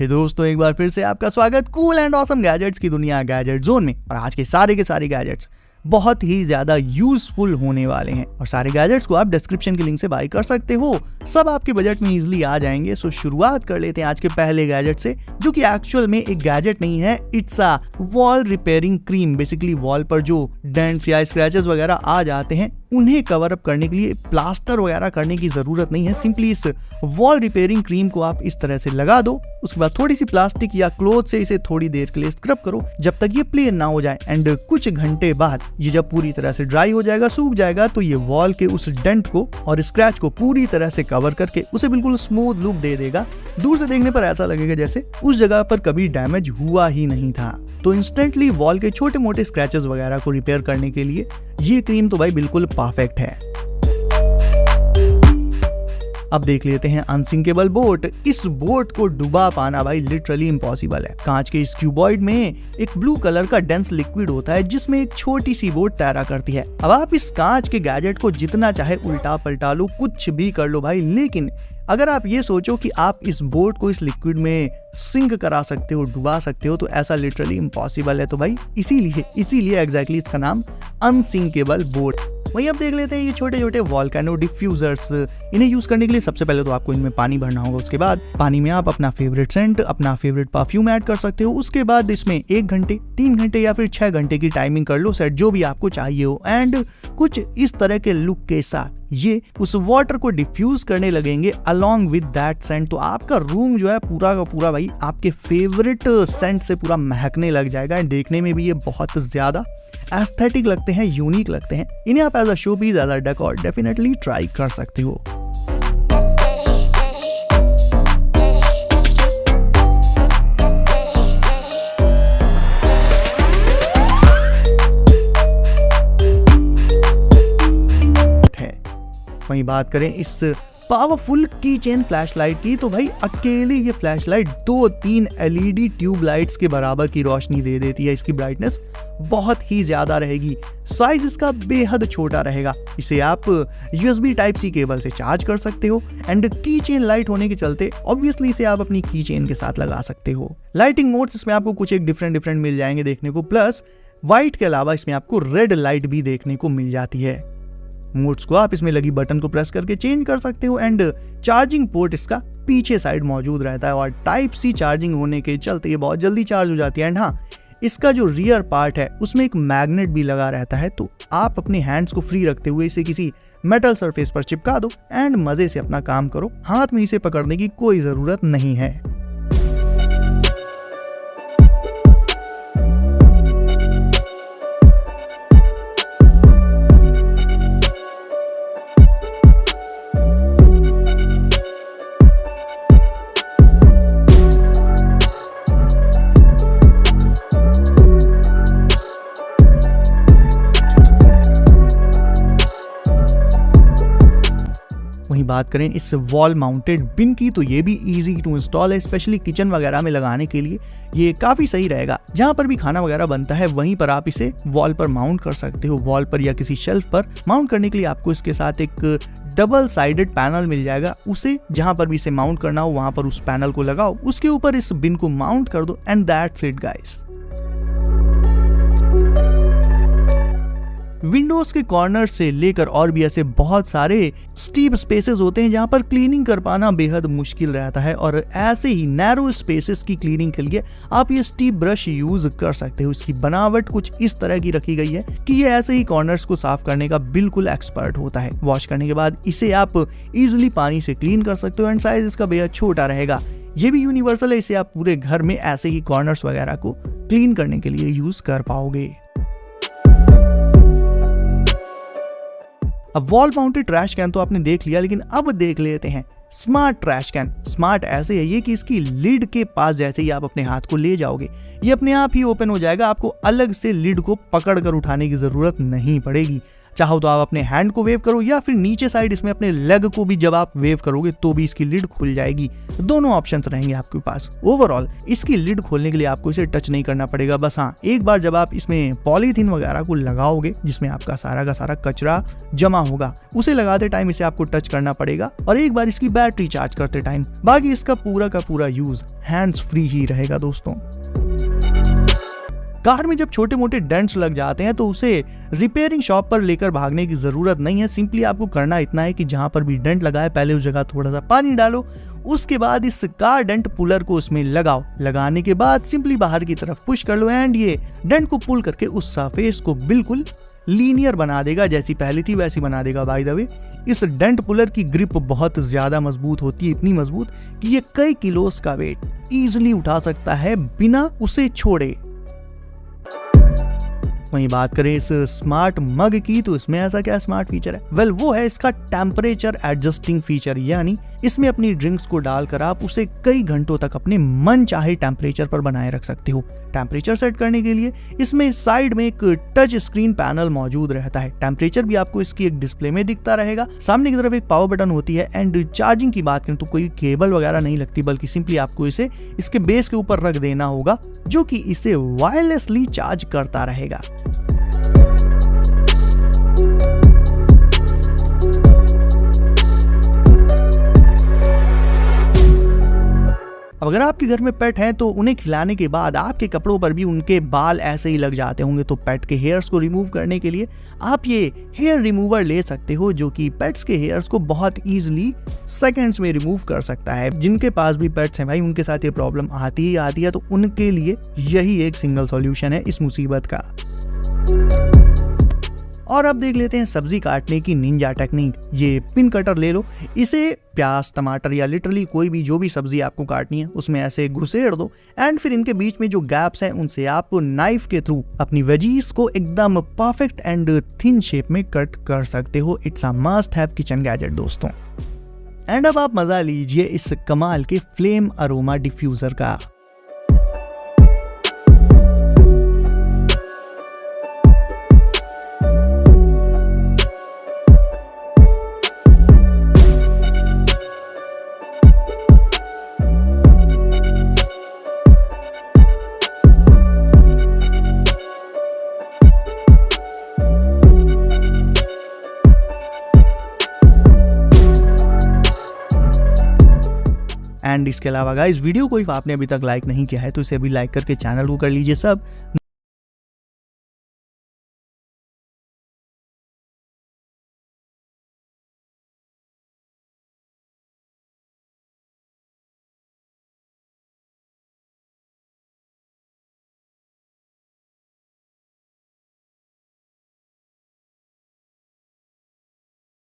हे दोस्तों, एक बार फिर से आपका स्वागत कूल एंड ऑसम गैजेट्स की दुनिया गैजेट जोन में। और आज के सारे गैजेट्स बहुत ही ज्यादा यूजफुल होने वाले हैं और सारे गैजेट्स को आप डिस्क्रिप्शन के लिंक से बाय कर सकते हो। सब आपके बजट में इजीली आ जाएंगे। सो शुरुआत कर लेते हैं आज के पहले गैजेट से, जो कि एक्चुअल में एक गैजेट नहीं है, it's a wall repairing cream. Basically wall पर जो डेंट्स या स्क्रैचेस वगैरह आ जाते हैं उन्हें कवर अप करने के लिए प्लास्टर वगैरह करने की जरूरत नहीं है। सिंपली इस वॉल रिपेयरिंग क्रीम को आप इस तरह से लगा दो, उसके बाद थोड़ी सी प्लास्टिक या क्लॉथ से इसे थोड़ी देर के लिए स्क्रब करो जब तक ये प्लेन ना हो जाए। एंड कुछ घंटे बाद ये जब पूरी तरह से ड्राई हो जाएगा, सूख जाएगा, तो ये वॉल के उस डेंट को और स्क्रैच को पूरी तरह से कवर करके उसे बिल्कुल स्मूथ लुक दे देगा। दूर से देखने पर ऐसा लगेगा जैसे उस जगह पर कभी डैमेज हुआ ही नहीं था। तो इंस्टेंटली वॉल के छोटे मोटे स्क्रैचेस वगैरह को रिपेयर करने के लिए ये क्रीम तो भाई बिल्कुल परफेक्ट है। अब देख लेते हैं अनसिंकेबल बोट। इस बोट को डुबा पाना भाई लिटरली इम्पॉसिबल है। कांच के इस क्यूबॉइड में एक ब्लू कलर का डेंस लिक्विड होता है जिसमें एक छोटी सी बोट तैरा करती है। अब आप इस कांच के गैजेट को जितना चाहे उल्टा पलटा लो, कुछ भी कर लो भाई, लेकिन अगर आप ये सोचो कि आप इस बोट को इस लिक्विड में सिंक करा सकते हो, डुबा सकते हो, तो ऐसा लिटरली इम्पॉसिबल है। तो भाई इसीलिए एग्जैक्टली इसका नाम अनसिंकेबल बोट। वहीं अब देख लेते हैं ये छोटे छोटे वॉल्केनो डिफ्यूजर्स। इन्हें यूज करने के लिए सबसे पहले तो आपको इनमें पानी भरना होगा। उसके बाद पानी में आप अपना फेवरेट सेंट, अपना फेवरेट परफ्यूम ऐड कर सकते हो। उसके बाद इसमें 1 घंटे, 3 घंटे या फिर 6 घंटे की टाइमिंग कर लो सेट, जो भी आपको चाहिए हो। एंड कुछ इस तरह के लुक के साथ ये उस वाटर को डिफ्यूज करने लगेंगे अलॉन्ग विद दैट सेंट। तो आपका रूम जो है पूरा का पूरा भाई आपके फेवरेट सेंट से पूरा महकने लग जाएगा। एंड देखने में भी ये बहुत ज्यादा एस्थेटिक लगते हैं, यूनिक लगते हैं। इन्हें आप as a show piece, as a decor definitely try कर सकते हो। वहीं बात करें इस पावरफुल की चेन फ्लैशलाइट की, तो भाई अकेले ये फ्लैशलाइट 2-3 एलईडी ट्यूब लाइट्स के बराबर की रोशनी दे देती है। इसकी ब्राइटनेस बहुत ही ज्यादा रहेगी। साइज इसका बेहद छोटा रहेगा। इसे आप USB Type-C केबल से चार्ज कर सकते हो। एंड की चेन लाइट होने के चलते ऑब्वियसली इसे आप अपनी की चेन के साथ लगा सकते हो। लाइटिंग मोड्स इसमें आपको कुछ एक डिफरेंट मिल जाएंगे देखने को। प्लस व्हाइट के अलावा इसमें आपको रेड लाइट भी देखने को मिल जाती है। मोड्स को आप इसमें लगी बटन को प्रेस करके चेंज कर सकते हो। एंड चार्जिंग पोर्ट इसका पीछे साइड मौजूद रहता है और Type-C चार्जिंग होने के चलते ये बहुत जल्दी चार्ज हो जाती है। एंड हाँ, इसका जो रियर पार्ट है उसमें एक मैग्नेट भी लगा रहता है, तो आप अपने हैंड्स को फ्री रखते हुए इसे किसी मेटल सरफेस पर चिपका दो एंड मजे से अपना काम करो। हाथ में इसे पकड़ने की कोई जरूरत नहीं है। वहीं बात करें इस वॉल माउंटेड बिन की, तो ये भी इजी टू इंस्टॉल है। स्पेशली किचन वगैरह में लगाने के लिए ये काफी सही रहेगा। जहां पर भी खाना वगैरह बनता है वहीं पर आप इसे वॉल पर माउंट कर सकते हो। वॉल पर या किसी शेल्फ पर माउंट करने के लिए आपको इसके साथ एक डबल साइडेड पैनल मिल जाएगा। उसे जहां पर भी इसे माउंट करना हो वहां पर उस पैनल को लगाओ, उसके ऊपर इस बिन को माउंट कर दो and that's it guys. Windows के कॉर्नर से लेकर और भी ऐसे बहुत सारे स्टीप स्पेसेस होते हैं जहां पर क्लीनिंग कर पाना बेहद मुश्किल रहता है। और ऐसे ही नैरो स्पेसेस की क्लीनिंग के लिए आप ये स्टीप ब्रश यूज कर सकते हो। इसकी बनावट कुछ इस तरह की रखी गई है कि ये ऐसे ही कॉर्नर्स को साफ करने का बिल्कुल एक्सपर्ट होता है। वॉश करने के बाद इसे आप इजिली पानी से क्लीन कर सकते हो एंड साइज इसका बेहद छोटा रहेगा। ये भी यूनिवर्सल है, इसे आप पूरे घर में ऐसे ही कॉर्नर्स वगैरह को क्लीन करने के लिए यूज कर पाओगे। अब वॉल माउंटेड ट्रैश कैन तो आपने देख लिया, लेकिन अब देख लेते हैं स्मार्ट ट्रैश कैन। स्मार्ट ऐसे है ये कि इसकी लिड के पास जैसे ही आप अपने हाथ को ले जाओगे ये अपने आप ही ओपन हो जाएगा। आपको अलग से लिड को पकड़ कर उठाने की जरूरत नहीं पड़ेगी। चाहो तो आप अपने हैंड को वेव करो या फिर नीचे साइड इसमें अपने लेग को भी जब आप वेव करोगे तो भी इसकी लिड खुल जाएगी। दोनों ऑप्शंस रहेंगे आपके पास। ओवरऑल इसकी लिड खोलने के लिए आपको इसे टच नहीं करना पड़ेगा। बस हाँ, एक बार जब आप इसमें पॉलीथीन वगैरह को लगाओगे जिसमें आपका सारा का सारा कचरा जमा होगा, उसे लगाते टाइम इसे आपको टच करना पड़ेगा और एक बार इसकी बैटरी चार्ज करते टाइम। बाकी इसका पूरा का पूरा यूज हैंड्स फ्री ही रहेगा दोस्तों। कार में जब छोटे मोटे डेंट्स लग जाते हैं तो उसे रिपेयरिंग शॉप पर लेकर भागने की जरूरत नहीं है। सिंपली आपको करना इतना है कि जहां पर भी डेंट लगा है पहले उस जगह थोड़ा सा पानी डालो, उसके बाद इस कार डेंट पुलर को उसमें लगाओ। लगाने के बाद सिंपली बाहर की तरफ पुश कर लो एंड ये डेंट को पुल करके उस सरफेस को बिल्कुल लीनियर बना देगा, जैसी पहले थी वैसी बना देगा। बाय द वे इस डेंट पुलर की ग्रिप बहुत ज्यादा मजबूत होती है, इतनी मजबूत कि ये कई किलोस का वेट इजिली उठा सकता है बिना उसे छोड़े। वहीं बात करें इस स्मार्ट मग की तो इसमें ऐसा क्या स्मार्ट फीचर है? वेल, वो है इसका टेम्परेचर एडजस्टिंग फीचर, यानी इसमें अपनी ड्रिंक्स को डालकर आप उसे कई घंटों तक अपने मन चाहे टेम्परेचर पर बनाए रख सकते हो। टेम्परेचर सेट करने के लिए इसमें साइड में एक टच स्क्रीन पैनल मौजूद रहता है। टेम्परेचर भी आपको इसकी एक डिस्प्ले में दिखता रहेगा। सामने की तरफ एक पावर बटन होती है एंड चार्जिंग की बात करें तो कोई केबल वगैरह नहीं लगती, बल्कि सिंपली आपको इसे इसके बेस के ऊपर रख देना होगा जो कि इसे वायरलेसली चार्ज करता रहेगा। अब अगर आपके घर में पेट हैं तो उन्हें खिलाने के बाद आपके कपड़ों पर भी उनके बाल ऐसे ही लग जाते होंगे, तो पेट के हेयर्स को रिमूव करने के लिए आप ये हेयर रिमूवर ले सकते हो जो कि पेट्स के हेयर्स को बहुत इजीली सेकंड्स में रिमूव कर सकता है। जिनके पास भी पेट्स हैं भाई, उनके साथ ये प्रॉब्लम आती ही आती है, तो उनके लिए यही एक सिंगल सॉल्यूशन है इस मुसीबत का। और अब देख लेते हैं सब्जी काटने की निंजा टेक्निक। ये पिन कटर ले लो, इसे प्याज, टमाटर या लिटरली कोई भी जो भी सब्जी आपको काटनी है उसमें ऐसे घुसेड़ दो एंड फिर इनके बीच में जो गैप्स हैं उनसे आप नाइफ के थ्रू अपनी वेजीज को एकदम परफेक्ट एंड थिन शेप में कट कर सकते हो। It's a must have kitchen gadget दोस्तों। एंड अब आप मजा लीजिए इस कमाल के फ्लेम अरोमा डिफ्यूजर का। एंड इसके अलावा गाइस, वीडियो को इफ आपने अभी तक लाइक नहीं किया है तो इसे अभी लाइक करके चैनल को कर लीजिए सब।